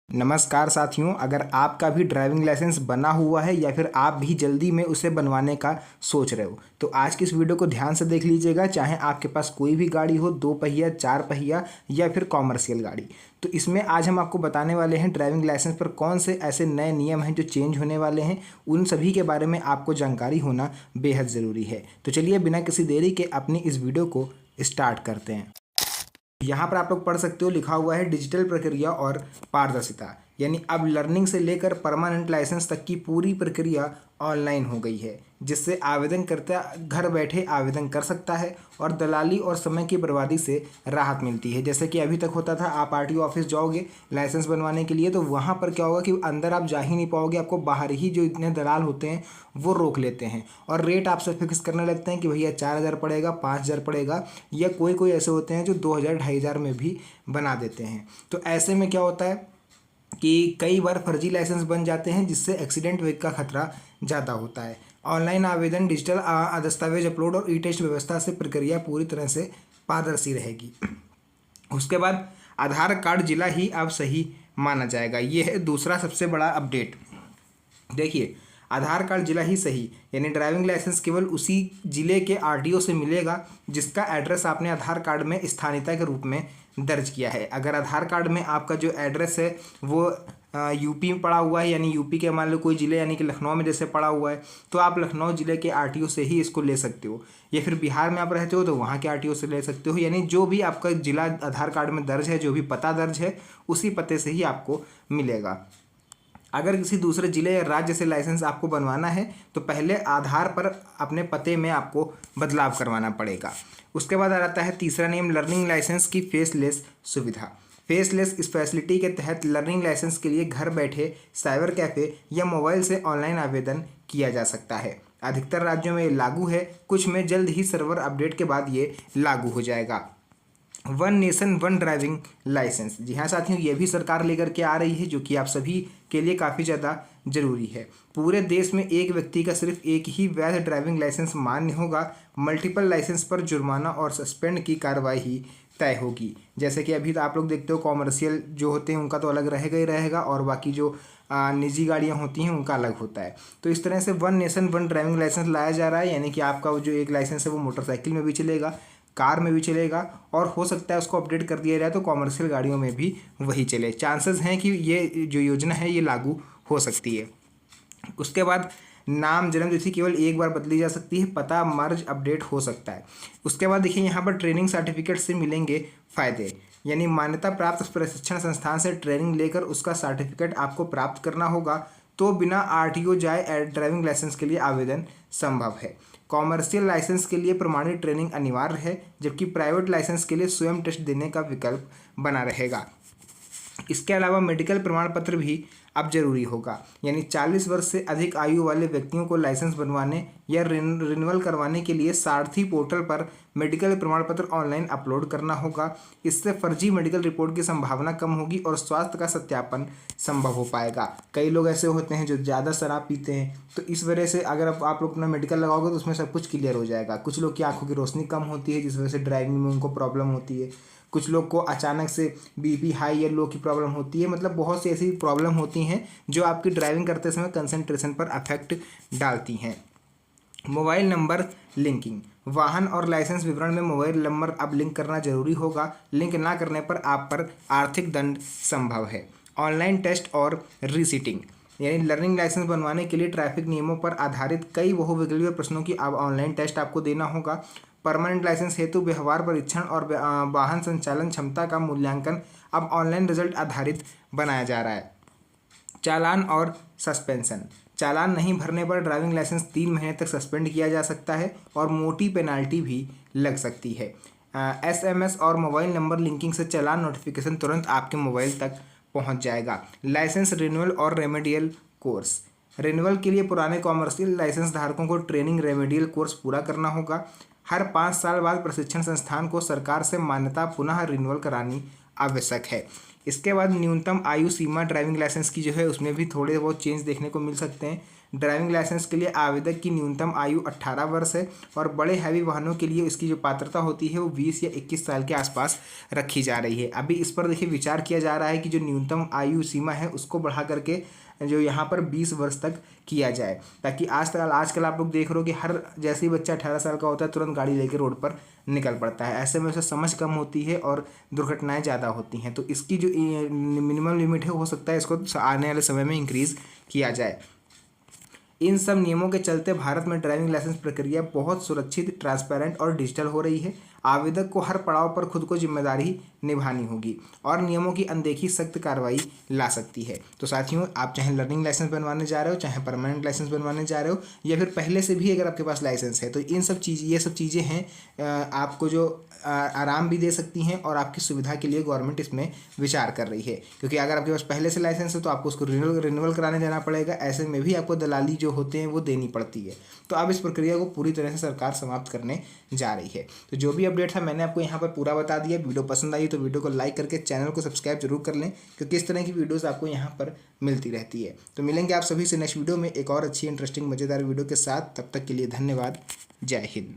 नमस्कार साथियों, अगर आपका भी ड्राइविंग लाइसेंस बना हुआ है या फिर आप भी जल्दी में उसे बनवाने का सोच रहे हो तो आज की इस वीडियो को ध्यान से देख लीजिएगा। चाहे आपके पास कोई भी गाड़ी हो, 2 पहिया, 4 पहिया या फिर कॉमर्शियल गाड़ी, तो इसमें आज हम आपको बताने वाले हैं ड्राइविंग लाइसेंस पर कौन से ऐसे नए नियम हैं जो चेंज होने वाले हैं। उन सभी के बारे में आपको जानकारी होना बेहद ज़रूरी है। तो चलिए बिना किसी देरी के अपनी इस वीडियो को स्टार्ट करते हैं। यहाँ पर आप लोग पढ़ सकते हो, लिखा हुआ है डिजिटल प्रक्रिया और पारदर्शिता, यानी अब लर्निंग से लेकर परमानेंट लाइसेंस तक की पूरी प्रक्रिया ऑनलाइन हो गई है, जिससे आवेदनकर्ता घर बैठे आवेदन कर सकता है और दलाली और समय की बर्बादी से राहत मिलती है। जैसे कि अभी तक होता था, आप आरटीओ ऑफिस जाओगे लाइसेंस बनवाने के लिए तो वहाँ पर क्या होगा कि अंदर आप जा ही नहीं पाओगे, आपको बाहर ही जो इतने दलाल होते हैं वो रोक लेते हैं और रेट आपसे फिक्स करने लगते हैं कि भैया 4,000 पड़ेगा, 5,000 पड़ेगा, या कोई कोई ऐसे होते हैं जो 2,000 2,500 में भी बना देते हैं। तो ऐसे में क्या होता है कि कई बार फर्जी लाइसेंस बन जाते हैं, जिससे एक्सीडेंट का खतरा ज़्यादा होता है। ऑनलाइन आवेदन, डिजिटल दस्तावेज अपलोड और ई टेस्ट व्यवस्था से प्रक्रिया पूरी तरह से पारदर्शी रहेगी। उसके बाद आधार कार्ड जिला ही अब सही माना जाएगा। ये है दूसरा सबसे बड़ा अपडेट। देखिए, आधार कार्ड जिला ही सही, यानी ड्राइविंग लाइसेंस केवल उसी जिले के आरटीओ से मिलेगा जिसका एड्रेस आपने आधार कार्ड में स्थानीयता के रूप में दर्ज किया है। अगर आधार कार्ड में आपका जो एड्रेस है वो यूपी में पड़ा हुआ है, यानी यूपी के मान लो कोई ज़िले, यानी कि लखनऊ में जैसे पड़ा हुआ है, तो आप लखनऊ ज़िले के आरटीओ से ही इसको ले सकते हो, या फिर बिहार में आप रहते हो तो वहाँ के आरटीओ से ले सकते हो। यानी जो भी आपका ज़िला आधार कार्ड में दर्ज है, जो भी पता दर्ज है, उसी पते से ही आपको मिलेगा। अगर किसी दूसरे ज़िले या राज्य से लाइसेंस आपको बनवाना है तो पहले आधार पर अपने पते में आपको बदलाव करवाना पड़ेगा। उसके बाद आ जाता है तीसरा नियम, लर्निंग लाइसेंस की फेसलेस सुविधा। फेसलेस इस फैसिलिटी के तहत लर्निंग लाइसेंस के लिए घर बैठे साइबर कैफ़े या मोबाइल से ऑनलाइन आवेदन किया जा सकता है। अधिकतर राज्यों में ये लागू है, कुछ में जल्द ही सर्वर अपडेट के बाद ये लागू हो जाएगा। One nation one driving licence, जी हाँ साथियों, ये भी सरकार लेकर के आ रही है, जो कि आप सभी के लिए काफ़ी ज़्यादा ज़रूरी है। पूरे देश में एक व्यक्ति का सिर्फ एक ही वैध ड्राइविंग लाइसेंस मान्य होगा। मल्टीपल लाइसेंस पर जुर्माना और सस्पेंड की कार्रवाई तय होगी। जैसे कि अभी तो आप लोग देखते हो, कॉमर्शियल जो होते हैं उनका तो अलग रहेगा ही रहेगा, और बाकी जो निजी गाड़ियाँ होती हैं उनका अलग होता है। तो इस तरह से one nation one driving licence लाया जा रहा है, यानी कि आपका जो एक लाइसेंस है वो मोटरसाइकिल में भी चलेगा, कार में भी चलेगा, और हो सकता है उसको अपडेट कर दिया जाए तो कॉमर्शियल गाड़ियों में भी वही चले। चांसेस हैं कि ये जो योजना है ये लागू हो सकती है। उसके बाद नाम, जन्मतिथि केवल एक बार बदली जा सकती है, पता मर्ज अपडेट हो सकता है। उसके बाद देखिए, यहाँ पर ट्रेनिंग सर्टिफिकेट से मिलेंगे फ़ायदे, यानी मान्यता प्राप्त प्रशिक्षण संस्थान से ट्रेनिंग लेकर उसका सर्टिफिकेट आपको प्राप्त करना होगा, तो बिना आरटीओ जाए ड्राइविंग लाइसेंस के लिए आवेदन संभव है। कॉमर्शियल लाइसेंस के लिए प्रमाणित ट्रेनिंग अनिवार्य है, जबकि प्राइवेट लाइसेंस के लिए स्वयं टेस्ट देने का विकल्प बना रहेगा। इसके अलावा मेडिकल प्रमाण पत्र भी अब जरूरी होगा, यानी 40 वर्ष से अधिक आयु वाले व्यक्तियों को लाइसेंस बनवाने या रिन्यूअल करवाने के लिए सारथी पोर्टल पर मेडिकल प्रमाण पत्र ऑनलाइन अपलोड करना होगा। इससे फर्जी मेडिकल रिपोर्ट की संभावना कम होगी और स्वास्थ्य का सत्यापन संभव हो पाएगा। कई लोग ऐसे होते हैं जो ज़्यादा शराब पीते हैं, तो इस वजह से अगर आप लोग अपना मेडिकल लगाओगे तो उसमें सब कुछ क्लियर हो जाएगा। कुछ लोग की आंखों की रोशनी कम होती है, जिस वजह से ड्राइविंग में उनको प्रॉब्लम होती है। कुछ लोग को अचानक से बीपी हाई या लो की प्रॉब्लम होती है। मतलब बहुत सी ऐसी प्रॉब्लम होती हैं जो आपकी ड्राइविंग करते समय कंसंट्रेशन पर अफेक्ट डालती हैं। मोबाइल नंबर लिंकिंग, वाहन और लाइसेंस विवरण में मोबाइल नंबर अब लिंक करना जरूरी होगा। लिंक ना करने पर आप पर आर्थिक दंड संभव है। ऑनलाइन टेस्ट और रीसीटिंग, यानी लर्निंग लाइसेंस बनवाने के लिए ट्रैफिक नियमों पर आधारित कई बहुविकल्पीय प्रश्नों की अब ऑनलाइन टेस्ट आपको देना होगा। परमानेंट लाइसेंस हेतु व्यवहार परीक्षण और वाहन संचालन क्षमता का मूल्यांकन अब ऑनलाइन रिजल्ट आधारित बनाया जा रहा है। चालान और सस्पेंशन, चालान नहीं भरने पर ड्राइविंग लाइसेंस 3 महीने तक सस्पेंड किया जा सकता है और मोटी पेनाल्टी भी लग सकती है। एसएमएस और मोबाइल नंबर लिंकिंग से चालान नोटिफिकेशन तुरंत आपके मोबाइल तक पहुंच जाएगा। लाइसेंस रिन्यूअल और रेमेडियल कोर्स, रिन्यूअल के लिए पुराने कॉमर्शियल लाइसेंस धारकों को ट्रेनिंग रेमेडियल कोर्स पूरा करना होगा। हर 5 साल बाद प्रशिक्षण संस्थान को सरकार से मान्यता पुनः रिन्यूअल करानी आवश्यक है। इसके बाद न्यूनतम आयु सीमा ड्राइविंग लाइसेंस की जो है उसमें भी थोड़े बहुत चेंज देखने को मिल सकते हैं। ड्राइविंग लाइसेंस के लिए आवेदक की न्यूनतम आयु 18 वर्ष है और बड़े हैवी वाहनों के लिए इसकी जो पात्रता होती है वो 20 या 21 साल के आसपास रखी जा रही है। अभी इस पर देखिए विचार किया जा रहा है कि जो न्यूनतम आयु सीमा है उसको बढ़ा करके जो यहाँ पर 20 वर्ष तक किया जाए, ताकि आजकल आप लोग देख रहे हो कि हर जैसे ही बच्चा 18 साल का होता है तुरंत गाड़ी लेकर रोड पर निकल पड़ता है। ऐसे में उसे समझ कम होती है और दुर्घटनाएं ज़्यादा होती हैं। तो इसकी जो मिनिमम लिमिट है हो सकता है इसको आने वाले समय में इंक्रीज़ किया जाए। इन सब नियमों के चलते भारत में ड्राइविंग लाइसेंस प्रक्रिया बहुत सुरक्षित, ट्रांसपेरेंट और डिजिटल हो रही है। आवेदक को हर पड़ाव पर खुद को जिम्मेदारी निभानी होगी और नियमों की अनदेखी सख्त कार्रवाई ला सकती है। तो साथियों, आप चाहे लर्निंग लाइसेंस बनवाने जा रहे हो, चाहे परमानेंट लाइसेंस बनवाने जा रहे हो, या फिर पहले से भी अगर आपके पास लाइसेंस है, तो ये सब चीज़ें हैं आपको जो आराम भी दे सकती हैं और आपकी सुविधा के लिए गवर्नमेंट इसमें विचार कर रही है। क्योंकि अगर आपके पास पहले से लाइसेंस है तो आपको उसको रिन्यूअल कराने जाना पड़ेगा। ऐसे में भी आपको दलाली जो होते हैं वो देनी पड़ती है। तो अब इस प्रक्रिया को पूरी तरह से सरकार समाप्त करने जा रही है। तो जो भी अपडेट था मैंने आपको यहाँ पर पूरा बता दिया। वीडियो पसंद आई तो वीडियो को लाइक करके चैनल को सब्सक्राइब जरूर कर लें, क्योंकि इस तरह की वीडियोस आपको यहाँ पर मिलती रहती है। तो मिलेंगे आप सभी से नेक्स्ट वीडियो में एक और अच्छी इंटरेस्टिंग मज़ेदार वीडियो के साथ। तब तक के लिए धन्यवाद। जय हिंद।